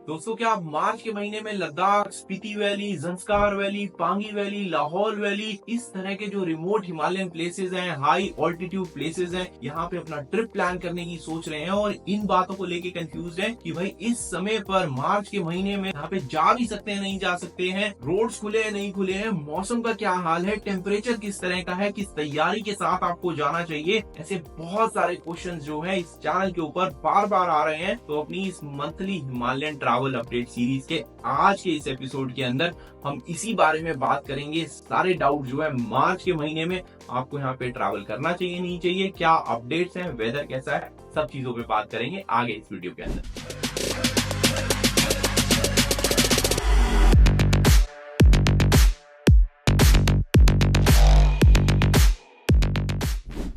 दोस्तों क्या आप मार्च के महीने में Ladakh, Spiti valley, Zanskar valley, Pangi valley, Lahaul valley, इस तरह के जो रिमोट हिमालयन प्लेसेस हैं, हाई ऑल्टीट्यूड प्लेसेस हैं, यहाँ पे अपना ट्रिप प्लान करने की सोच रहे हैं और इन बातों को लेके कंफ्यूज हैं कि भाई इस समय पर मार्च के महीने में यहाँ पे जा भी सकते हैं, नहीं जा सकते हैं, रोड्स खुले हैं, नहीं खुले हैं, मौसम का क्या हाल है, टेम्परेचर किस तरह का है, किस तैयारी के साथ आपको जाना चाहिए। ऐसे बहुत सारे क्वेश्चंस जो है इस चैनल के ऊपर बार बार आ रहे हैं। तो अपनी इस monthly Himalayan travel update series के आज के इस एपिसोड के अंदर हम इसी बारे में बात करेंगे। सारे डाउट जो है मार्च के महीने में आपको यहाँ पे ट्रैवल करना चाहिए, नहीं चाहिए, क्या अपडेट्स हैं, वेदर कैसा है, सब चीजों पे बात करेंगे आगे इस वीडियो के अंदर।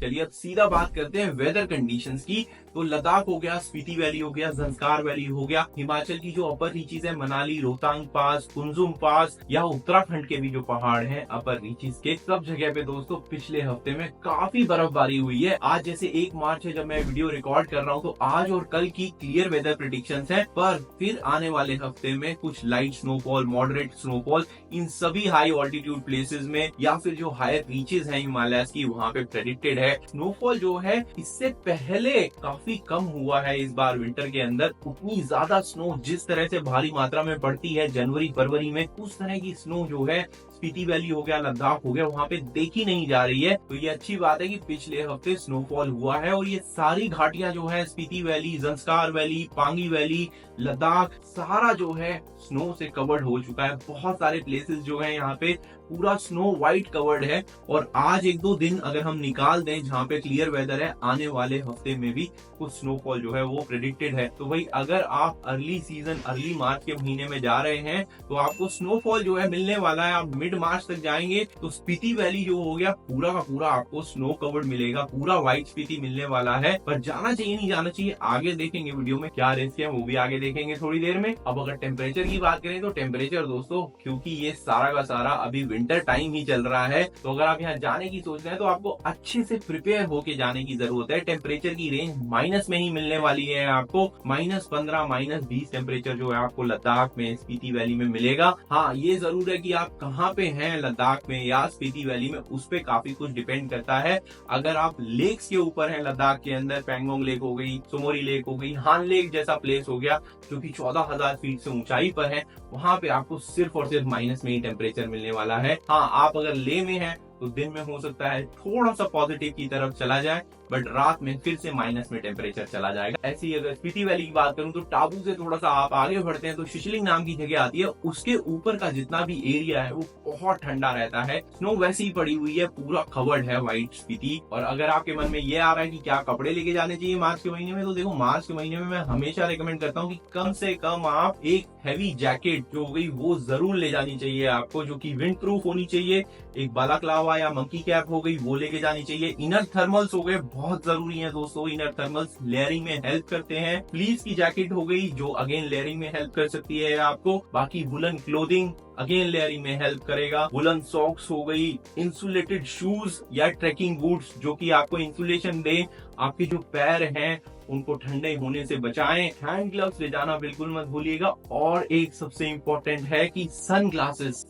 चलिए अब सीधा बात करते हैं वेदर कंडीशंस की। तो लद्दाख हो गया, स्पीति वैली हो गया, ज़ंस्कार वैली हो गया, हिमाचल की जो अपर रीचेस है, मनाली, रोहतांग पास, कुंजुम पास, या उत्तराखंड के भी जो पहाड़ हैं अपर रीचेस के, सब जगह पे दोस्तों पिछले हफ्ते में काफी बर्फबारी हुई है। आज जैसे 1 मार्च है जब मैं वीडियो रिकॉर्ड कर रहा हूँ, तो आज और कल की क्लियर वेदर प्रेडिक्शंस है, पर फिर आने वाले हफ्ते में कुछ light snowfall, moderate snowfall in सभी हाई ऑल्टीट्यूड प्लेसेस में या फिर जो हायर रीचेस हैं हिमालय की, वहाँ पे प्रेडिक्टेड है। स्नोफॉल जो है इससे पहले काफी कम हुआ है इस बार विंटर के अंदर। उतनी ज्यादा स्नो जिस तरह से भारी मात्रा में पड़ती है जनवरी फरवरी में, उस तरह की स्नो जो है स्पीति वैली हो गया, लद्दाख हो गया, वहाँ पे देखी नहीं जा रही है। तो ये अच्छी बात है कि पिछले हफ्ते स्नोफॉल हुआ है और ये सारी घाटियां जो है Spiti valley, Zanskar valley, Pangi valley, Ladakh, सारा जो है स्नो से कवर्ड हो चुका है। बहुत सारे प्लेसेस जो है यहाँ पे पूरा स्नो व्हाइट कवर्ड है। और आज 1-2 दिन अगर हम निकाल दें जहाँ पे क्लियर वेदर है, आने वाले हफ्ते में भी कुछ स्नोफॉल जो है वो प्रेडिक्टेड है। तो भाई अगर आप अर्ली सीजन, अर्ली मार्च के महीने में जा रहे हैं तो आपको स्नोफॉल जो है मिलने वाला है। आप मिड मार्च तक जाएंगे तो स्पीति वैली जो हो गया पूरा का पूरा आपको स्नो कवर्ड मिलेगा, पूरा व्हाइट स्पीति मिलने वाला है। पर जाना चाहिए, नहीं जाना चाहिए, आगे देखेंगे वीडियो में क्या रिस्क है, वो भी आगे देखेंगे थोड़ी देर में। अब अगर टेम्परेचर की बात करें तो टेम्परेचर दोस्तों, क्योंकि ये सारा का सारा अभी विंटर टाइम ही चल रहा है, तो अगर आप यहाँ जाने की सोच रहे हैं तो आपको अच्छे से प्रिपेयर होके जाने की जरूरत है। टेम्परेचर की रेंज माइनस में ही मिलने वाली है आपको, -15, -20 टेम्परेचर जो है आपको लद्दाख में, स्पीति वैली में मिलेगा। हाँ, ये जरूर है कि आप कहाँ पे हैं लद्दाख में या स्पीति वैली में, उस पे काफी कुछ डिपेंड करता है। अगर आप लेक्स के ऊपर हैं लद्दाख के अंदर, पैंगोंग लेक हो गई, सोमोरी लेक हो गई, हान लेक जैसा प्लेस हो गया जो कि 14,000 फीट से ऊंचाई पर है, वहां पे आपको सिर्फ और सिर्फ माइनस में ही टेम्परेचर मिलने वाला है। हाँ, आप अगर लेह में हैं तो दिन में हो सकता है थोड़ा सा पॉजिटिव की तरफ चला जाए, बट रात में फिर से माइनस में टेम्परेचर चला जाएगा। ऐसे ही अगर स्पीति वैली की बात करूं तो टाबू से थोड़ा सा आप आगे बढ़ते हैं तो शिशलिंग नाम की जगह आती है, उसके ऊपर का जितना भी एरिया है वो बहुत ठंडा रहता है। स्नो वैसी ही पड़ी हुई है, पूरा कवर्ड है व्हाइट स्पीति। और अगर आपके मन में ये आ रहा है कि क्या कपड़े लेके जाने चाहिए मार्च के महीने में, तो देखो मार्च के महीने में मैं हमेशा रिकमेंड करता हूँ कि कम से कम आप एक हैवी जैकेट जो हो गई वो जरूर ले जानी चाहिए आपको, जो कि विंड प्रूफ होनी चाहिए। एक बालाक्लावा या मंकी कैप हो गई वो लेके जानी चाहिए। इनर थर्मल्स हो गए, बहुत जरूरी है दोस्तों। इनर थर्मल्स लेयरिंग में हेल्प करते हैं। फ्लीस की जैकेट हो गई जो अगेन लेयरिंग में हेल्प कर सकती है आपको। बाकी वुलन क्लोथिंग अगेन लेयरिंग में हेल्प करेगा। वुलन सॉक्स हो गई, इंसुलेटेड शूज या ट्रैकिंग बूट्स जो कि आपको इंसुलेशन दे, आपके जो पैर हैं उनको ठंडे होने से बचाएं। हैंड ग्लव्स ले जाना बिल्कुल मत भूलिएगा। और एक सबसे इम्पोर्टेंट है कि सन ग्लासेस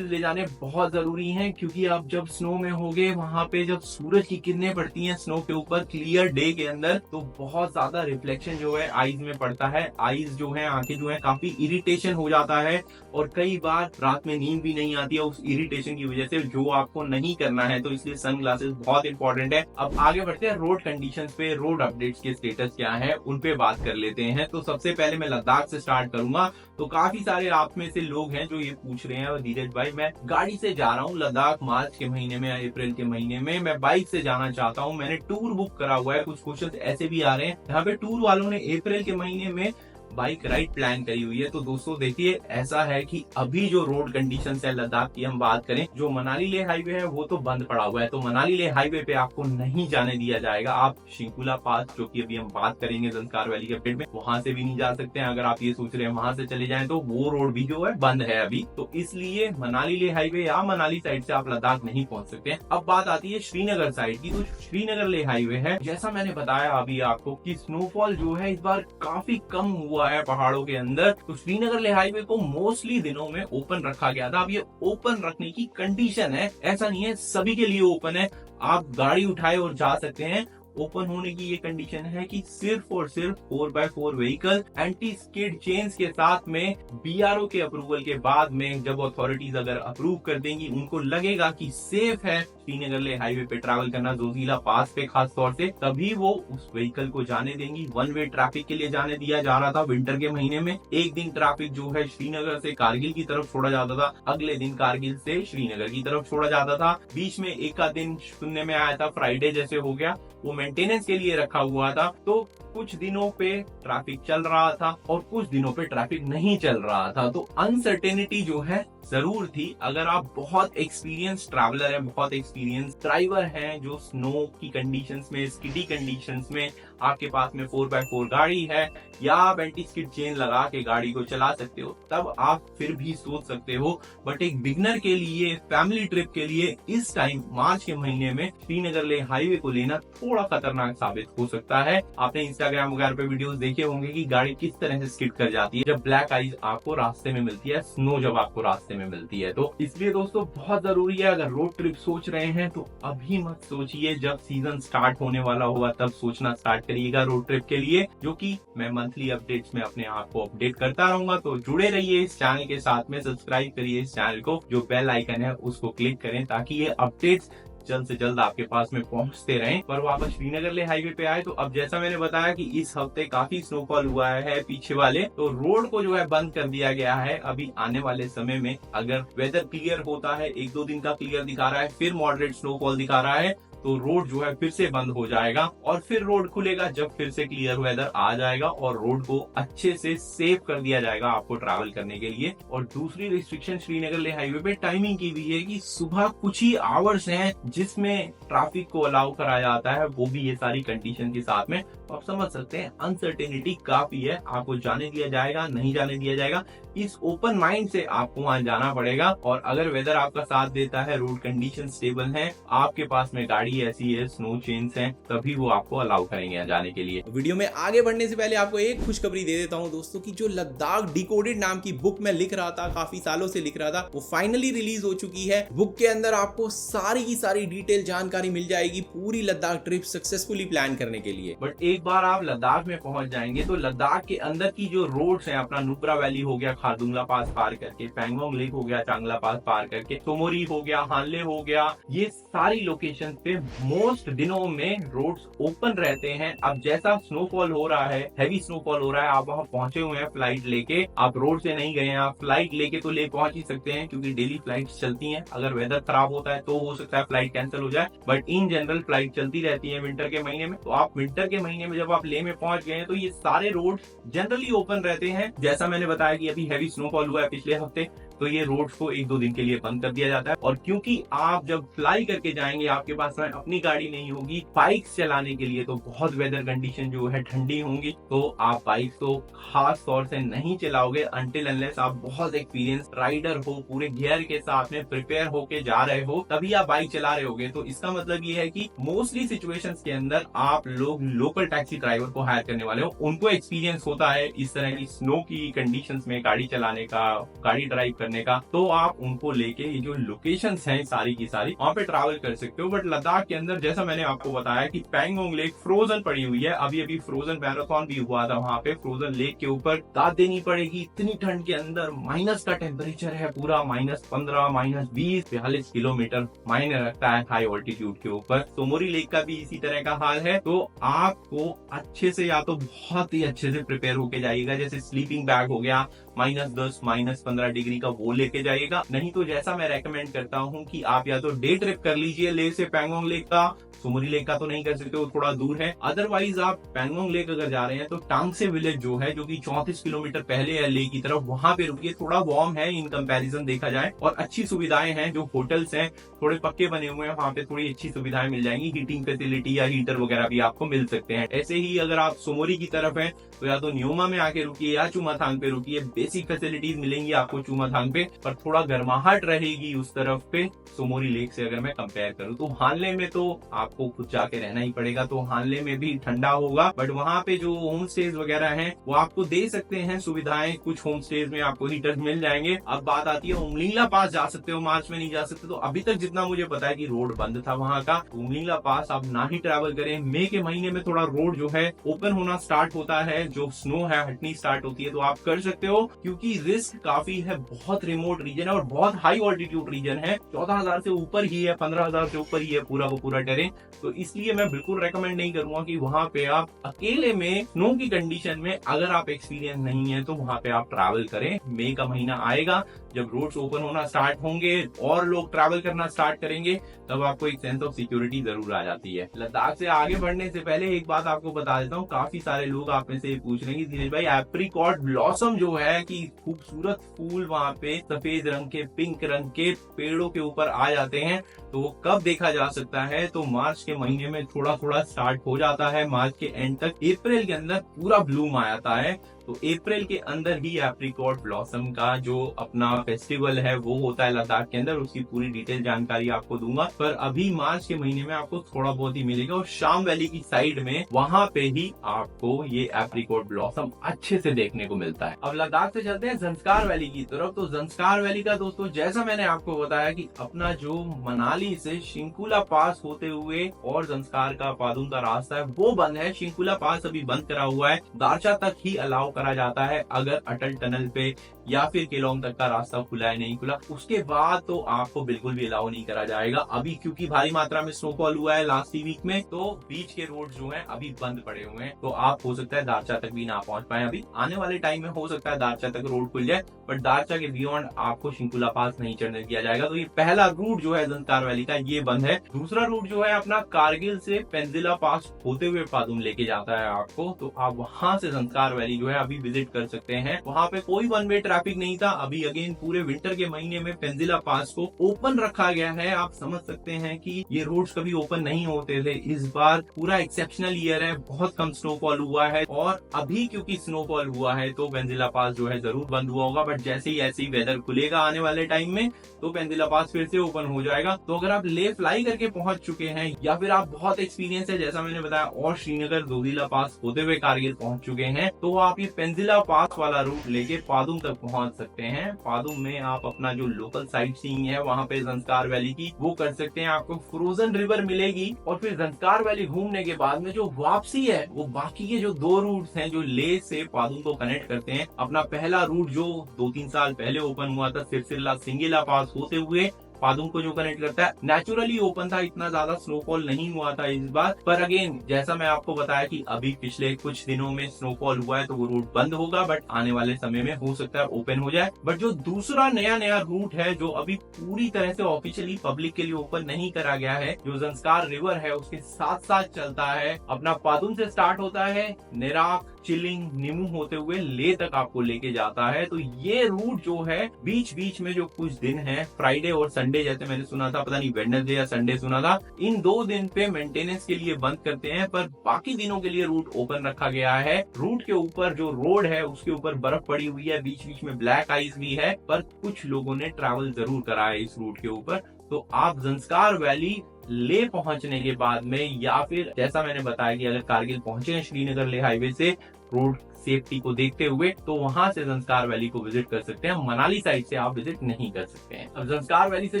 ले जाने बहुत जरूरी हैं, क्योंकि आप जब स्नो में होगे वहां पे जब सूरज की किरणें पड़ती हैं स्नो के ऊपर क्लियर डे के अंदर, तो बहुत ज्यादा रिफ्लेक्शन जो है आईज में पड़ता है। आईज जो है, आंखें जो है, काफी इरिटेशन हो जाता है और कई बार रात में नींद भी नहीं आती है उस इरिटेशन की वजह से, जो आपको नहीं करना है। तो इसलिए सन ग्लासेस बहुत इंपॉर्टेंट है। अब आगे बढ़ते हैं रोड कंडीशंस पे, रोड अपडेट्स के स्टेटस क्या है उन पे बात कर लेते हैं। तो सबसे पहले मैं लद्दाख से स्टार्ट करूंगा। तो काफी सारे आप में से लोग हैं जो ये पूछ रहे हैं, धीरज भाई मैं गाड़ी से जा रहा हूँ लद्दाख मार्च के महीने में या अप्रैल के महीने में, मैं बाइक से जाना चाहता हूँ, मैंने टूर बुक करा हुआ है। कुछ क्वेश्चन ऐसे भी आ रहे हैं यहाँ पे टूर वालों ने अप्रैल के महीने में बाइक राइड प्लान करी हुई है। तो दोस्तों देखिए, ऐसा है कि अभी जो रोड कंडीशंस है लद्दाख की हम बात करें, जो मनाली लेह हाईवे है वो तो बंद पड़ा हुआ है, तो मनाली लेह हाईवे पे आपको नहीं जाने दिया जाएगा। आप शिंकुला पास, जो कि अभी हम बात करेंगे ज़ंस्कार वैली के अपडेट में, वहां से भी नहीं जा सकते हैं। अगर आप ये सोच रहे हैं वहां से चले जाएं तो वो रोड भी जो है बंद है अभी, तो इसलिए मनाली लेह हाईवे या मनाली साइड से आप लद्दाख नहीं पहुंच सकते। अब बात आती है श्रीनगर साइड की। तो श्रीनगर लेह हाईवे है, जैसा मैंने बताया अभी आपको कि स्नोफॉल जो है इस बार काफी कम हुआ हुआ है पहाड़ों के अंदर, तो श्रीनगर लेह हाईवे को मोस्टली दिनों में ओपन रखा गया था। अब ये ओपन रखने की कंडीशन है, ऐसा नहीं है सभी के लिए ओपन है, आप गाड़ी उठाए और जा सकते हैं। ओपन होने की ये कंडीशन है कि सिर्फ और सिर्फ 4x4 vehicle anti skid chains के साथ में बीआरओ के अप्रूवल के बाद में जब अथॉरिटीज अगर अप्रूव कर देंगी, उनको लगेगा कि सेफ है श्रीनगर लेह हाईवे पे ट्रैवल करना, जोजिला पास पे खास तौर से, तभी वो उस व्हीकल को जाने देंगी। वन वे ट्रैफिक के लिए जाने दिया जा रहा था विंटर के महीने में। एक दिन ट्रैफिक जो है श्रीनगर से कारगिल की तरफ छोड़ा जाता था, अगले दिन कारगिल से श्रीनगर की तरफ छोड़ा जाता था। बीच में एक आध दिन सुनने में आया था फ्राइडे जैसे हो गया, वो मेंटेनेंस के लिए रखा हुआ था। तो कुछ दिनों पे ट्रैफिक चल रहा था और कुछ दिनों पे ट्रैफिक नहीं चल रहा था, तो अनसर्टेनिटी जो है जरूर थी। अगर आप बहुत एक्सपीरियंस ट्रैवलर हैं, बहुत एक्सपीरियंस ड्राइवर हैं, जो स्नो की कंडीशंस में, स्किडी कंडीशंस में आपके पास में 4x4 गाड़ी है या आप एंटी स्किड चेन लगा के गाड़ी को चला सकते हो, तब आप फिर भी सोच सकते हो। बट एक बिगनर के लिए, फैमिली ट्रिप के लिए इस टाइम मार्च के महीने में श्रीनगर लेह हाईवे को लेना थोड़ा खतरनाक साबित हो सकता है। आपने इंस्टाग्राम वगैरह पे वीडियोस देखे होंगे कि गाड़ी किस तरह से स्किड कर जाती है जब ब्लैक आइस आपको रास्ते में मिलती है, स्नो जब आपको रास्ते में मिलती है। तो इसलिए दोस्तों बहुत जरूरी है, अगर रोड ट्रिप सोच रहे हैं तो अभी मत सोचिए, जब सीजन स्टार्ट होने वाला होगा तब सोचना स्टार्ट करिएगा रोड ट्रिप के लिए, जो कि मैं मंथली अपडेट्स में अपने आप को अपडेट करता रहूंगा। तो जुड़े रहिए इस चैनल के साथ में, सब्सक्राइब करिए इस चैनल को, जो बेल आइकन है उसको क्लिक करें ताकि ये अपडेट्स जल्द से जल्द आपके पास में पहुंचते रहें। पर वापस श्रीनगर लेह हाईवे पे आए तो अब जैसा मैंने बताया कि इस हफ्ते काफी स्नोफॉल हुआ है पीछे वाले, तो रोड को जो है बंद कर दिया गया है। अभी आने वाले समय में अगर वेदर क्लियर होता है, 1-2 दिन का क्लियर दिखा रहा है, फिर मॉडरेट स्नोफॉल दिखा रहा है, तो रोड जो है फिर से बंद हो जाएगा और फिर रोड खुलेगा जब फिर से क्लियर वेदर आ जाएगा और रोड को अच्छे से सेफ कर दिया जाएगा आपको ट्रैवल करने के लिए। और दूसरी रिस्ट्रिक्शन श्रीनगर लेह हाईवे पे टाइमिंग की भी है कि सुबह कुछ ही आवर्स हैं जिसमें ट्रैफिक को अलाउ करा जाता है, वो भी ये सारी कंडीशन के साथ में। तो आप समझ सकते हैं अनसर्टेनिटी काफी है, आपको जाने दिया जाएगा नहीं जाने दिया जाएगा, इस ओपन माइंड से आपको वहां जाना पड़ेगा। और अगर वेदर आपका साथ देता है, रोड कंडीशन स्टेबल है, आपके पास में गाड़ी ऐसी है, स्नो चेन्स हैं, तभी वो आपको अलाउ करेंगे यहाँ जाने के लिए। वीडियो में आगे बढ़ने से पहले आपको एक खुशखबरी दे देता हूँ दोस्तों की जो लद्दाख डिकोडेड नाम की बुक मैं लिख रहा था, काफी सालों से लिख रहा था, वो फाइनली रिलीज हो चुकी है। बुक के अंदर आपको सारी की सारी डिटेल जानकारी मिल जाएगी पूरी लद्दाख ट्रिप सक्सेसफुली प्लान करने के लिए। बट एक बार आप लद्दाख में पहुंच जाएंगे तो लद्दाख के अंदर की जो रोड्स हैं, अपना नुब्रा वैली हो गया खारदुंगला पास पार करके, पैंगोंग लेक हो गया चांगला पास पार करके, सोमोरी हो गया, हानले हो गया, ये सारी लोकेशन पे मोस्ट दिनों में रोड्स ओपन रहते हैं। अब जैसा स्नोफॉल हो रहा है, हैवी स्नोफॉल हो रहा है, आप वहाँ पहुंचे हुए हैं फ्लाइट लेके, आप रोड से नहीं गए हैं, आप फ्लाइट लेके तो ले पहुंच ही सकते हैं क्योंकि डेली फ्लाइट चलती हैं। अगर वेदर खराब होता है तो हो सकता है फ्लाइट कैंसिल हो जाए, बट इन जनरल फ्लाइट चलती रहती है विंटर के महीने में। तो आप विंटर के महीने में जब आप लेह में पहुंच गए हैं तो ये सारे रोड जनरली ओपन रहते हैं। जैसा मैंने बताया कि अभी हैवी स्नोफॉल हुआ है पिछले हफ्ते, तो ये रोड्स को 1-2 दिन के लिए बंद कर दिया जाता है। और क्योंकि आप जब फ्लाई करके जाएंगे, आपके पास में अपनी गाड़ी नहीं होगी बाइक्स चलाने के लिए, तो बहुत वेदर कंडीशन जो है ठंडी होंगी, तो आप बाइक तो खास तौर से नहीं चलाओगे अनटिल अनलेस आप बहुत एक्सपीरियंस राइडर हो, पूरे गियर के साथ में प्रिपेयर होके जा रहे हो, तभी आप बाइक चला रहे होगे। तो इसका मतलब ये है कि मोस्टली सिचुएशंस के अंदर आप लोग लोकल टैक्सी ड्राइवर को हायर करने वाले हो, उनको एक्सपीरियंस होता है इस तरह की स्नो की कंडीशंस में गाड़ी चलाने का, गाड़ी ड्राइव करने का, तो आप उनको लेके ये जो लोकेशंस हैं सारी की सारी वहाँ पे ट्रैवल कर सकते हो। बट लद्दाख के अंदर जैसा मैंने आपको बताया कि पैंगोंग लेक फ्रोजन पड़ी हुई है, अभी अभी फ्रोजन मैराथन भी हुआ था वहाँ पे, फ्रोजन लेक के ऊपर दाद देनी पड़ेगी इतनी ठंड के अंदर। माइनस का टेम्परेचर है पूरा, -15, -20, 42 किलोमीटर मायने रखता है हाई ऑल्टीट्यूड के ऊपर। सोमोरी लेक का भी इसी तरह का हाल है। तो आपको अच्छे से, या तो बहुत ही अच्छे से प्रिपेयर होके जाइएगा, जैसे स्लीपिंग बैग हो गया, -10, -15 डिग्री का वो लेके जाइएगा। नहीं तो जैसा मैं रेकमेंड करता हूँ कि आप या तो डे ट्रिप कर लीजिए लेह से पैंगोंग लेक का, सोमोरी लेक का तो नहीं कर सकते, वो थोड़ा दूर है। अदरवाइज आप पैंगोंग लेक अगर जा रहे हैं तो टांगसे विलेज जो है, जो कि 34 किलोमीटर पहले है लेह की तरफ, वहां पे रुकिए। थोड़ा वार्म है इन कंपैरिजन देखा जाए, और अच्छी सुविधाएं हैं, जो होटल्स हैं थोड़े पक्के बने हुए हैं, वहां पे थोड़ी अच्छी सुविधाएं मिल जाएंगी, हीटिंग फैसिलिटी या हीटर वगैरह भी आपको मिल सकते हैं। ऐसे ही अगर आप सोमोरी की तरफ है तो या तो न्योमा में आके रुकिए या चुमाथांग पे रुकिए। बेसिक फैसिलिटीज मिलेंगी आपको चूमाथांग पे, पर थोड़ा गर्माहट रहेगी उस तरफ पे सोमोरी लेक से अगर मैं कंपेयर करूं। तो हानले में तो आपको खुद जाके रहना ही पड़ेगा, तो हानले में भी ठंडा होगा, बट वहां पे जो होम स्टेज वगैरह हैं वो आपको दे सकते हैं सुविधाएं। कुछ होम स्टेज में आपको हीटर्स मिल जाएंगे। अब बात आती है उमलिंगला पास जा सकते हो, मार्च में नहीं जा सकते। तो अभी तक जितना मुझे पता है कि रोड बंद था वहां का, उमलिंगला पास आप ना ही ट्रैवल करें। मई के महीने में थोड़ा रोड जो है ओपन होना स्टार्ट होता है, जो स्नो है हटनी स्टार्ट होती है, तो आप कर सकते हो, क्योंकि रिस्क काफी है। बहुत रिमोट रीजन है और बहुत हाई ऑल्टीट्यूड रीजन है, 14,000 से ऊपर ही है, 15,000 से ऊपर ही है पूरा वो पूरा टेरेन। तो इसलिए मैं बिल्कुल रेकमेंड नहीं करूंगा कि वहां पे आप अकेले में स्नो की कंडीशन में, अगर आप एक्सपीरियंस नहीं है तो वहां पे आप ट्रैवल करें। मई का महीना आएगा जब रोड्स ओपन होना स्टार्ट होंगे और लोग ट्रैवल करना स्टार्ट करेंगे, तब आपको एक सेंस ऑफ सिक्योरिटी जरूर आ जाती है। लद्दाख से आगे बढ़ने से पहले एक बात आपको बता देता हूँ, काफी सारे लोग आप में से पूछ रहे हैं कि दिनेश भाई एप्रिकॉट ब्लॉसम जो है कि खूबसूरत फूल वहाँ पे सफेद रंग के, पिंक रंग के पेड़ों के ऊपर आ जाते हैं, तो वो कब देखा जा सकता है? तो मार्च के महीने में थोड़ा थोड़ा स्टार्ट हो जाता है, मार्च के एंड तक। अप्रैल के अंदर पूरा ब्लूम आ जाता है, तो अप्रैल के अंदर ही एप्रिकॉट ब्लॉसम का जो अपना फेस्टिवल है वो होता है लद्दाख के अंदर। उसकी पूरी डिटेल जानकारी आपको दूंगा, पर अभी मार्च के महीने में आपको थोड़ा बहुत ही मिलेगा और शाम वैली की साइड में वहां पे ही आपको ये एप्रिकॉट ब्लॉसम अच्छे से देखने को मिलता है। अब लद्दाख से चलते हैं जंस्कार वैली की तरफ। तो जंस्कार वैली का दोस्तों जैसा मैंने आपको बताया कि अपना जो मनाली से शिंकुला पास होते हुए और जंस्कार का पादुम का रास्ता है वो बंद है। शिंकुला पास अभी बंद करा हुआ है, दारचा तक ही अलाउ करा जाता है अगर अटल टनल पे या फिर केलोंग तक का रास्ता खुला है, नहीं खुला उसके बाद तो आपको बिल्कुल भी अलाउ नहीं करा जाएगा अभी, क्योंकि भारी मात्रा में स्नोफॉल हुआ है लास्ट वीक में। तो बीच के रोड जो हैं अभी बंद पड़े हुए हैं, तो आप हो सकता है दारचा तक भी ना पहुंच पाए। अभी आने वाले टाइम में हो सकता है दारचा तक रोड खुल जाए, बट दारचा के बियॉन्ड आपको शिंकुला पास नहीं चढ़ने दिया जाएगा। तो ये पहला रूट जो है जंस्कार वैली का ये बंद है। दूसरा रूट जो है अपना कारगिल से पेंजिला पास होते हुए पादुम लेके जाता है आपको, तो आप वहां से जंस्कार वैली जो है अभी विजिट कर सकते हैं। वहां पे कोई वन वे ट्रैफिक नहीं था। अभी अगेन पूरे विंटर के महीने में पेंजिला पास को ओपन रखा गया है। आप समझ सकते हैं कि ये रोड्स कभी ओपन नहीं होते थे, इस बार पूरा एक्सेप्शनल ईयर है, बहुत कम स्नोफॉल हुआ है और अभी क्योंकि स्नोफॉल हुआ है तो पेंजिला पास जो है जरूर बंद हुआ होगा, बट जैसे ही ऐसे ही वेदर खुलेगा आने वाले टाइम में तो पेंजिला पास फिर से ओपन हो जाएगा। तो अगर आप ले फ्लाई करके पहुंच चुके हैं या फिर आप बहुत एक्सपीरियंस है जैसा मैंने बताया और श्रीनगर जोजिला पास होते हुए कारगिल पहुंच चुके हैं, तो आप ये पेंजिला पास वाला रूट लेके पादुम तक पहुंच सकते हैं। पादुम में आप अपना जो लोकल साइट सीइंग है वहां पे जंस्कार वैली की वो कर सकते हैं। आपको फ्रोजन रिवर मिलेगी और फिर जंस्कार वैली घूमने के बाद में जो वापसी है वो बाकी के जो 2 रूट्स हैं जो ले से पादुम को कनेक्ट करते हैं। अपना पहला रूट जो 2-3 साल पहले ओपन हुआ था सिरसिल्ला सिंगिला पास होते हुए पादुम को जो कनेक्ट करता है, नेचुरली ओपन था, इतना ज्यादा स्नोफॉल नहीं हुआ था इस बार। पर अगेन जैसा मैं आपको बताया कि अभी पिछले कुछ दिनों में स्नोफॉल हुआ है तो वो रूट बंद होगा, बट आने वाले समय में हो सकता है ओपन हो जाए। बट जो दूसरा नया रूट है जो अभी पूरी तरह से ऑफिशियली पब्लिक के लिए ओपन नहीं करा गया है, जो जंस्कार रिवर है उसके साथ साथ चलता है, अपना पादुम से स्टार्ट होता है, नेराक, चिलिंग, निमू होते हुए ले तक आपको लेके जाता है। तो ये रूट जो है बीच बीच में जो कुछ दिन है, फ्राइडे और संडे जैसे मैंने सुना था, पता नहीं वेडनेसडे या संडे सुना था, इन 2 दिन पे मेंटेनेंस के लिए बंद करते हैं, पर बाकी दिनों के लिए रूट ओपन रखा गया है। रूट के ऊपर जो रोड है उसके ऊपर बर्फ पड़ी हुई है, बीच बीच में ब्लैक आइस भी है, पर कुछ लोगों ने ट्रैवल जरूर करा है इस रूट के ऊपर। तो आप जंस्कार वैली ले पहुंचने के बाद में या फिर जैसा मैंने बताया कि अगर कारगिल पहुंचे हैं श्रीनगर ले हाईवे से रोड सेफ्टी को देखते हुए, तो वहां से जंस्कार वैली को विजिट कर सकते हैं। मनाली साइड से आप विजिट नहीं कर सकते हैं। अब जंस्कार वैली से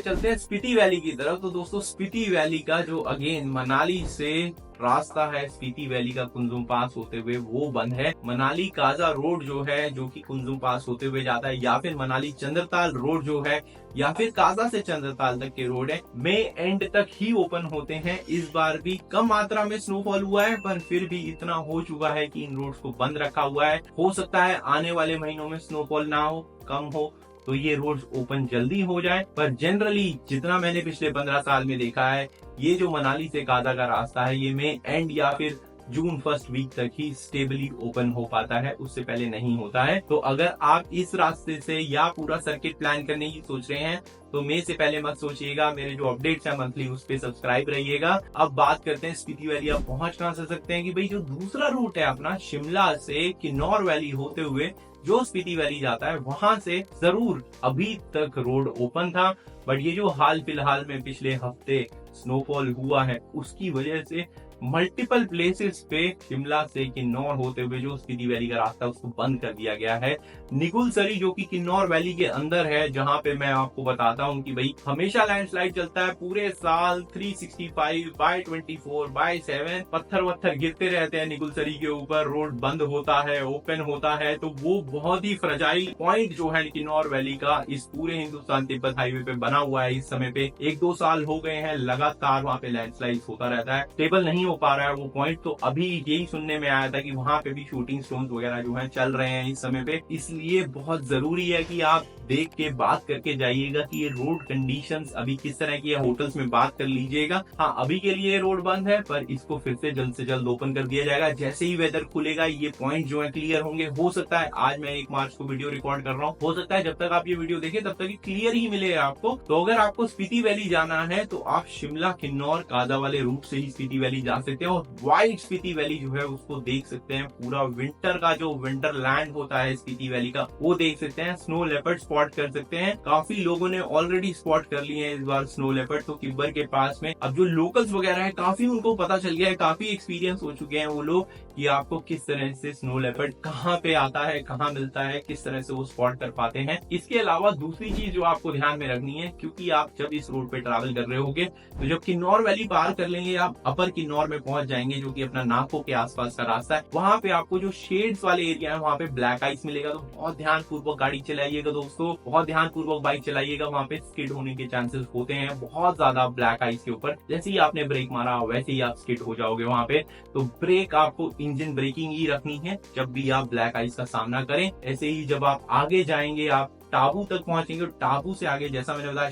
चलते हैं स्पीति वैली की तरफ। तो दोस्तों स्पीति वैली का जो अगेन मनाली से रास्ता है स्पीति वैली का कुंजुम पास होते हुए वो बंद है। मनाली काजा रोड जो है जो कि कुंजुम पास होते हुए जाता है, या फिर मनाली चंद्रताल रोड जो है, या फिर काजा से चंद्रताल तक के रोड है, मई एंड तक ही ओपन होते हैं। इस बार भी कम मात्रा में स्नोफॉल हुआ है, पर फिर भी इतना हो चुका है कि इन रोड्स को बंद रखा हुआ है। हो सकता है आने वाले महीनों में स्नोफॉल ना हो, कम हो, तो ये रोड्स ओपन जल्दी हो जाए। पर जनरली जितना मैंने पिछले 15 साल में देखा है, ये जो मनाली से काजा का रास्ता है ये मई एंड या फिर जून फर्स्ट वीक तक ही स्टेबली ओपन हो पाता है, उससे पहले नहीं होता है। तो अगर आप इस रास्ते से या पूरा सर्किट प्लान करने की सोच रहे हैं तो मई से पहले मत सोचिएगा। मेरे जो अपडेट्स है मंथली उस पे सब्सक्राइब रहिएगा। अब बात करते हैं स्पीति वैली आप पहुंच कहां से सकते हैं कि भाई जो दूसरा रूट है अपना शिमला से किन्नौर वैली होते हुए जो स्पीति वैली जाता है वहां से जरूर अभी तक रोड ओपन था, बट ये जो हाल फिलहाल में पिछले हफ्ते स्नोफॉल हुआ है उसकी वजह से मल्टीपल प्लेसेस पे शिमला से किन्नौर होते हुए जो स्पीति वैली का रास्ता उसको बंद कर दिया गया है। निगुलसरी जो कि किन्नौर वैली के अंदर है, जहां पे मैं आपको बताता हूं कि भाई हमेशा लैंडस्लाइड चलता है पूरे साल 365/24/7 पत्थर वत्थर गिरते रहते हैं निगुलसरी के ऊपर, रोड बंद होता है ओपन होता है। तो वो बहुत ही फ्रजाइल पॉइंट जो है किन्नौर वैली का इस पूरे हिंदुस्तान तिब्बत हाईवे पे बना हुआ है। इस समय पे 1-2 साल हो गए हैं लगातार वहाँ पे लैंडस्लाइड होता रहता है, स्टेबल नहीं हो पा रहा है वो पॉइंट। तो अभी यही सुनने में आया था कि वहां पे भी शूटिंग स्टोन्स वगैरह जो हैं चल रहे हैं इस समय पे, इसलिए बहुत जरूरी है कि आप देख के बात करके जाइएगा कि ये रोड कंडीशंस अभी किस तरह की है। होटल्स में बात कर लीजिएगा। हाँ, अभी के लिए रोड बंद है पर इसको फिर से जल्द ओपन कर दिया जाएगा। जैसे ही वेदर खुलेगा ये पॉइंट जो है क्लियर होंगे। हो सकता है आज मैं 1 मार्च को वीडियो रिकॉर्ड कर रहा हूँ, हो सकता है जब तक आप ये वीडियो देखें तब तक क्लियर ही मिले आपको। तो अगर आपको स्पीति वैली जाना है तो आप शिमला किन्नौर कादा वाले रूट से ही स्पीति वैली जा सकते हैं और वाइड स्पीति वैली जो है उसको देख सकते हैं। पूरा विंटर का जो विंटर लैंड होता है स्पीति वैली का वो देख सकते हैं। स्नो लेपर्ड स्पॉट कर सकते हैं। काफी लोगों ने ऑलरेडी स्पॉट कर लिए हैं इस बार स्नो लेपर्ड, तो किब्बर के पास में। अब जो लोकल्स वगैरह है काफी उनको पता चल गया है, काफी एक्सपीरियंस हो चुके हैं वो लोग कि आपको किस तरह से स्नो लेपर्ड कहाँ पे आता है, कहाँ मिलता है, किस तरह से वो स्पॉट कर पाते हैं। इसके अलावा दूसरी चीज जो आपको ध्यान में रखनी है, क्योंकि आप जब इस रोड पे ट्रैवल कर रहे होगे तो जब किन्नौर वैली पार कर लेंगे आप अपर किन्नौर में पहुंच जाएंगे जो कि अपना नाको के आसपास का रास्ता है। वहां पे आपको जो शेड्स वाले एरिया है वहां पे ब्लैक आइस मिलेगा। तो बहुत ध्यान पूर्वक गाड़ी चलाइएगा दोस्तों, बहुत ध्यान पूर्वक बाइक चलाइएगा। वहां पे स्किड होने के चांसेस होते हैं बहुत ज्यादा ब्लैक आइस के ऊपर। जैसे ही आपने ब्रेक मारा वैसे ही आप स्किड हो जाओगे वहां पे। तो ब्रेक आपको इंजन ब्रेकिंग ही रखनी है जब भी आप ब्लैक आइस का सामना करें। ऐसे ही जब आप आगे जाएंगे आप टाबू तक पहुंचेंगे, टाबू से आगे जैसा मैंने बताया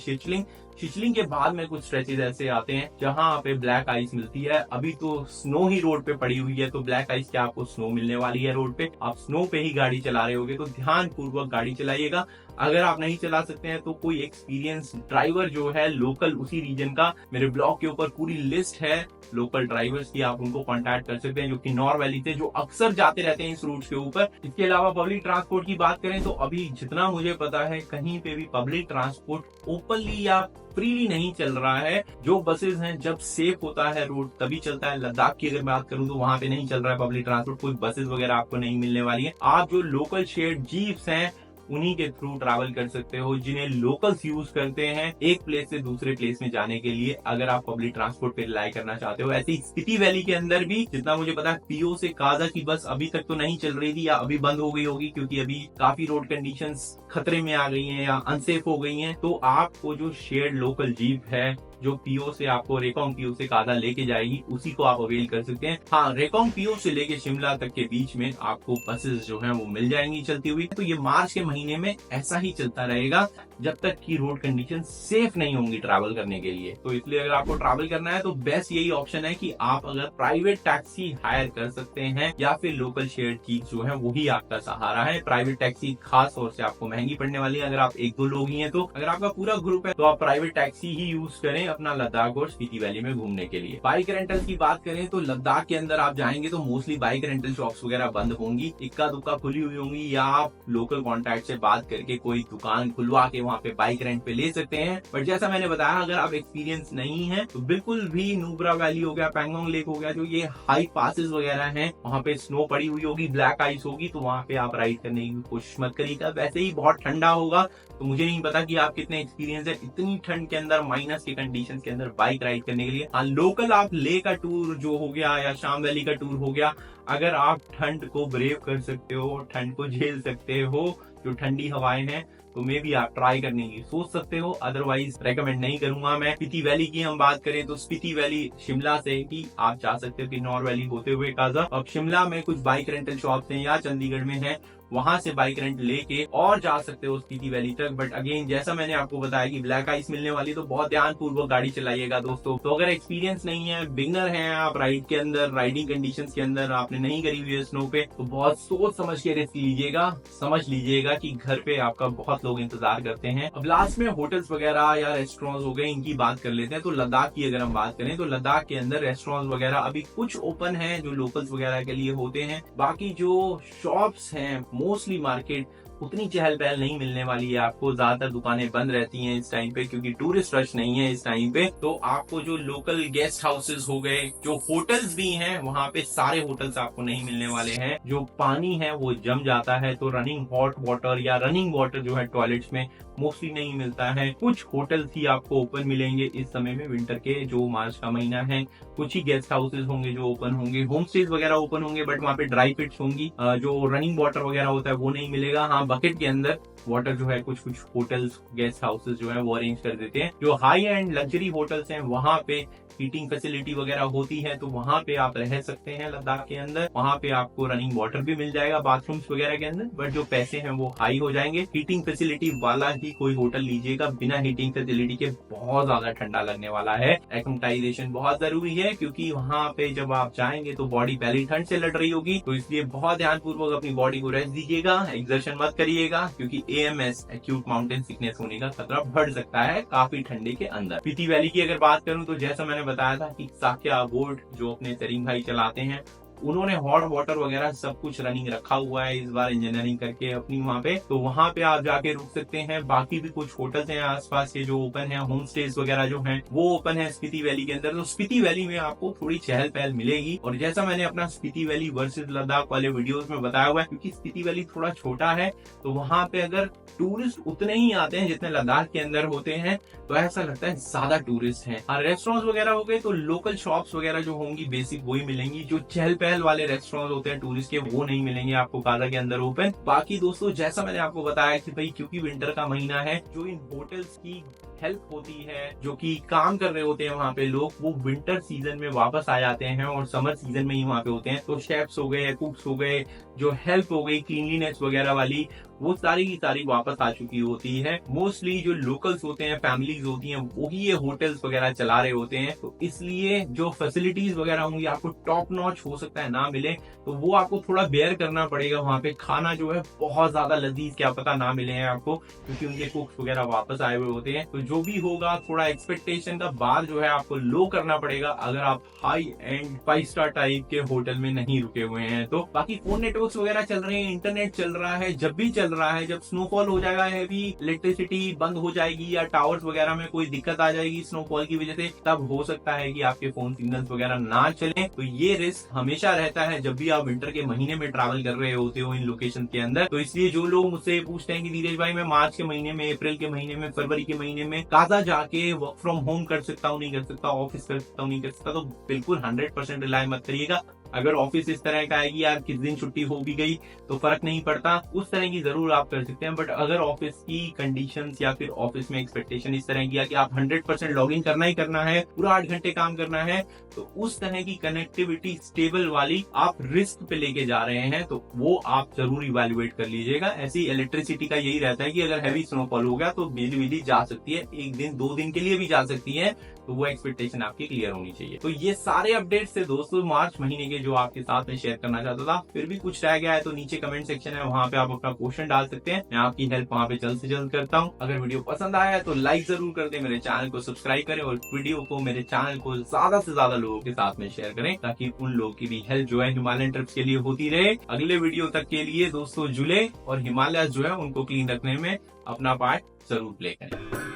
शिचलिंग के बाद में कुछ स्ट्रेचेस ऐसे आते हैं जहां पे ब्लैक आइस मिलती है। अभी तो स्नो ही रोड पे पड़ी हुई है तो ब्लैक आइस क्या आपको स्नो मिलने वाली है रोड पे, आप स्नो पे ही गाड़ी चला रहे होगे। तो ध्यान पूर्वक गाड़ी चलाइएगा। अगर आप नहीं चला सकते हैं तो कोई एक्सपीरियंस ड्राइवर जो है लोकल उसी रीजन का, मेरे ब्लॉग के ऊपर पूरी लिस्ट है लोकल ड्राइवर्स की, आप उनको कांटेक्ट कर सकते हैं जो किन्नौर वैली से जो अक्सर जाते रहते हैं इस रूट के ऊपर। इसके अलावा पब्लिक ट्रांसपोर्ट की बात करें तो अभी जितना मुझे पता है कहीं पे भी पब्लिक ट्रांसपोर्ट ओपनली या फ्रीली नहीं चल रहा है। जो बसेस हैं जब सेफ होता है रोड तभी चलता है। लद्दाख की अगर बात करूं तो वहां पे नहीं चल रहा है पब्लिक ट्रांसपोर्ट, कोई बसेस वगैरह आपको नहीं मिलने वाली है। आप जो लोकल शेयर्ड जीप्स हैं उन्हीं के थ्रू ट्रैवल कर सकते हो, जिन्हें लोकल्स यूज करते हैं एक प्लेस से दूसरे प्लेस में जाने के लिए, अगर आप पब्लिक ट्रांसपोर्ट पे रिलाई करना चाहते हो। ऐसे ही स्पीति वैली के अंदर भी जितना मुझे पता है पीओ से काजा की बस अभी तक तो नहीं चल रही थी या अभी बंद हो गई होगी क्योंकि अभी काफी रोड कंडीशंस खतरे में आ गई हैं या अनसेफ हो गई हैं। तो आपको जो शेयर्ड लोकल जीप है जो पीओ से आपको रेकोंग पीओ से कादा लेके जाएगी उसी को आप अवेल कर सकते हैं। हाँ, रेकोंग पीओ से लेके शिमला तक के बीच में आपको बसेस जो हैं वो मिल जाएंगी चलती हुई। तो ये मार्च के महीने में ऐसा ही चलता रहेगा जब तक की रोड कंडीशन सेफ नहीं होंगी ट्रैवल करने के लिए। तो इसलिए अगर आपको ट्रैवल करना है तो बेस्ट यही ऑप्शन है कि आप अगर प्राइवेट टैक्सी हायर कर सकते हैं या फिर लोकल शेयर चीज जो है वही आपका सहारा है। प्राइवेट टैक्सी खास तौर से आपको महंगी पड़ने वाली है अगर आप 1-2 लोग ही हैं। तो अगर आपका पूरा ग्रुप है तो आप प्राइवेट टैक्सी ही यूज करें अपना लद्दाख और स्पीति वैली में घूमने के लिए। बाइक रेंटल की बात करें तो लद्दाख के अंदर आप जाएंगे तो मोस्टली बाइक रेंटल शॉप्स वगैरह बंद होंगी, इक्का दुक्का खुली हुई होंगी, या आप लोकल कॉन्टैक्ट से बात करके कोई दुकान खुलवा के वहाँ पे बाइक रेंट पे ले सकते हैं। बट जैसा मैंने बताया अगर आप एक्सपीरियंस नहीं है तो बिल्कुल भी नुब्रा वैली हो गया, पैंगोंग लेक हो गया, जो ये हाई पासेस वगैरह हैं वहाँ पे स्नो पड़ी हुई होगी, ब्लैक आइस होगी, तो वहाँ पे आप राइड करने की कोशिश मत करिएगा। वैसे ही बहुत ठंडा होगा तो मुझे नहीं पता कि आप कितने एक्सपीरियंस है इतनी ठंड के अंदर माइनस के कंडीशंस के अंदर बाइक राइड करने के लिए। हाँ, लोकल आप ले का टूर जो हो गया या शाम वैली का टूर हो गया अगर आप ठंड को ब्रेव कर सकते हो, ठंड को झेल सकते हो, जो ठंडी हवाएं हैं, तो मे भी आप ट्राई करने की सोच सकते हो। अदरवाइज रेकमेंड नहीं करूंगा मैं। स्पीति वैली की हम बात करें तो स्पीति वैली शिमला से ही आप जा सकते हो, किन्नौर वैली होते हुए काजा। अब शिमला में कुछ बाइक रेंटल शॉप्स हैं या चंडीगढ़ में है, वहां से बाइक रेंट लेके और जा सकते हो स्पीति वैली तक। बट अगेन जैसा मैंने आपको बताया कि ब्लैक आइस मिलने वाली, तो बहुत ध्यान पूर्वक गाड़ी चलाइएगा दोस्तों। तो अगर एक्सपीरियंस नहीं है, बिगनर हैं आप राइड के अंदर, राइडिंग कंडीशंस के अंदर आपने नहीं करी हुई है स्नो पे, तो बहुत सोच समझ के रिस्क लीजिएगा। समझ लीजिएगा कि घर पे आपका बहुत लोग इंतजार करते हैं। अब लास्ट में होटल्स वगैरह या रेस्टोरेंट्स हो गए, इनकी बात कर लेते हैं। तो लद्दाख की अगर हम बात करें तो लद्दाख के अंदर रेस्टोरेंट्स वगैरह अभी कुछ ओपन है जो लोकल्स वगैरह के लिए होते हैं। बाकी जो शॉप्स हैं, मोस्टली मार्केट उतनी चहल पहल नहीं मिलने वाली है आपको। ज्यादातर दुकानें बंद रहती हैं इस टाइम पे, क्योंकि टूरिस्ट रश नहीं है इस टाइम पे। तो आपको जो लोकल गेस्ट हाउसेस हो गए, जो होटल्स भी हैं, वहां पे सारे होटल्स आपको नहीं मिलने वाले हैं। जो पानी है वो जम जाता है, तो रनिंग हॉट वाटर या रनिंग वाटर जो है टॉयलेट्स में मोस्टली नहीं मिलता है। कुछ होटल्स ही आपको ओपन मिलेंगे इस समय में, विंटर के जो मार्च का महीना है। कुछ ही गेस्ट हाउसेस होंगे जो ओपन होंगे, होम स्टेज वगैरह ओपन होंगे, बट वहाँ पे ड्राई पिट्स होंगी। जो रनिंग वाटर वगैरह होता है वो नहीं मिलेगा। हाँ, बकेट के अंदर वाटर जो है कुछ कुछ होटल्स, गेस्ट हाउसेस जो है वो अरेंज कर देते हैं। जो हाई एंड लग्जरी होटल्स हैं वहाँ पे हीटिंग फैसिलिटी वगैरह होती है, तो वहाँ पे आप रह सकते हैं लद्दाख के अंदर। वहाँ पे आपको रनिंग वाटर भी मिल जाएगा बाथरूम्स वगैरह के अंदर, बट जो पैसे हैं वो हाई हो जाएंगे। हीटिंग फैसिलिटी वाला ही कोई होटल लीजिएगा, बिना हीटिंग फैसिलिटी के बहुत ज्यादा ठंडा लगने वाला है। एक्लिमेटाइजेशन बहुत जरूरी है, क्योंकि वहाँ पे जब आप जाएंगे तो बॉडी पहले ही ठंड से लड़ रही होगी, तो इसलिए बहुत ध्यान पूर्वक अपनी बॉडी को रेस्ट दीजिएगा, एक्सर्शन मत करिएगा, क्योंकि AMS एक्यूट माउंटेन सिकनेस होने का खतरा बढ़ सकता है काफी ठंडे के अंदर। स्पीति वैली की अगर बात करूं तो जैसा मैंने बताया था कि साक्या बोर्ड जो अपने सरीम भाई चलाते हैं, उन्होंने हॉट वाटर वगैरह सब कुछ रनिंग रखा हुआ है इस बार इंजीनियरिंग करके अपनी वहाँ पे, तो वहाँ पे आप जाके रुक सकते हैं। बाकी भी कुछ होटल्स हैं आसपास के जो ओपन है, होम स्टेज वगैरह जो हैं वो ओपन है स्पीति वैली के अंदर। तो स्पीति वैली में आपको थोड़ी चहल पहल मिलेगी। और जैसा मैंने अपना स्पीति वैली वर्सेस लद्दाख वाले वीडियोस में बताया हुआ है, क्योंकि स्पीति वैली थोड़ा छोटा है, तो वहाँ पे अगर टूरिस्ट उतने ही आते हैं जितने लद्दाख के अंदर होते हैं, तो ऐसा लगता है ज्यादा टूरिस्ट हैं। और रेस्टोरेंट्स वगैरह हो गए तो लोकल शॉप्स वगैरह जो होंगी बेसिक वही मिलेंगी। जो चहल पहल वाले रेस्टोरेंट होते हैं टूरिस्ट के, वो नहीं मिलेंगे आपको काजा के अंदर ओपन। बाकी दोस्तों जैसा मैंने आपको बताया कि भाई क्योंकि विंटर का महीना है, जो इन होटल्स की हेल्प होती है, जो कि काम कर रहे होते हैं वहाँ पे लोग, वो विंटर सीजन में वापस आ जाते हैं और समर सीजन में ही वहाँ पे होते हैं। तो शेफ्स हो गए, कुक्स हो गए, जो हेल्प हो गई क्लीनलीनेस वगैरह वाली, वो सारी की सारी वापस आ चुकी होती है। मोस्टली जो लोकल्स होते हैं, फैमिलीज होती हैं, वही ये होटल्स वगैरह चला रहे होते हैं। तो इसलिए जो फैसिलिटीज वगैरह होंगी आपको टॉप नॉच हो सकता है ना मिले, तो वो आपको थोड़ा बेयर करना पड़ेगा। वहाँ पे खाना जो है बहुत ज्यादा लजीज क्या पता ना मिले हैं आपको, क्योंकि उनके कुक्स वगैरह वापस आए हुए होते हैं। तो जो भी होगा थोड़ा एक्सपेक्टेशन का बार जो है आपको लो करना पड़ेगा, अगर आप हाई एंड 5 स्टार टाइप के होटल में नहीं रुके हुए हैं। तो बाकी फोन नेटवर्क्स वगैरह चल रहे हैं, इंटरनेट चल रहा है, जब भी चल रहा है। जब स्नोफॉल हो जाएगा, हैवी इलेक्ट्रिसिटी बंद हो जाएगी या टावर्स वगैरह में कोई दिक्कत आ जाएगी स्नोफॉल की वजह से, तब हो सकता है कि आपके फोन सिग्नल्स वगैरह ना चले। तो ये रिस्क हमेशा रहता है जब भी आप विंटर के महीने में ट्रैवल कर रहे होते हो इन लोकेशन के अंदर। तो इसलिए जो लोग मुझसे पूछते हैं कि धीरेज भाई मैं मार्च के महीने में, अप्रैल के महीने में, फरवरी के महीने में काजा जाके वर्क फ्रॉम होम कर सकता हूँ, नहीं कर सकता, ऑफिस कर सकता हूँ, नहीं कर सकता, तो बिल्कुल 100% रिलाय मत करिएगा। अगर ऑफिस इस तरह का है कि यार किस दिन छुट्टी हो भी गई तो फर्क नहीं पड़ता, उस तरह की जरूर आप कर सकते हैं। बट अगर ऑफिस की कंडीशंस या फिर ऑफिस में एक्सपेक्टेशन इस तरह की कि आप 100% लॉग इन करना ही करना है, पूरा 8 घंटे काम करना है, तो उस तरह की कनेक्टिविटी स्टेबल वाली आप रिस्क पे लेके जा रहे हैं, तो वो आप जरूर इवेल्युएट कर लीजिएगा। ऐसी इलेक्ट्रिसिटी का यही रहता है कि अगर हैवी स्नोफॉल हो गया तो बिजली जा सकती है, 1 दिन 2 दिन के लिए भी जा सकती है, तो वो एक्सपेक्टेशन आपकी क्लियर होनी चाहिए। तो ये सारे अपडेट्स थे दोस्तों मार्च महीने के, जो आपके साथ में शेयर करना चाहता था। फिर भी कुछ रह गया है तो नीचे कमेंट सेक्शन है, वहाँ पे आप अपना क्वेश्चन डाल सकते हैं, मैं आपकी हेल्प वहाँ पे जल्द से जल्द करता हूँ। अगर वीडियो पसंद आया है तो लाइक जरूर कर दे, मेरे चैनल को सब्सक्राइब करें और वीडियो को, मेरे चैनल को ज्यादा से ज्यादा लोगों के साथ में शेयर करें, ताकि उन लोगों की भी हेल्प जो है हिमालयन ट्रिप्स के लिए होती रहे। अगले वीडियो तक के लिए दोस्तों जुले और हिमालय जो है उनको क्लीन रखने में अपना पार्ट जरूर प्ले करें।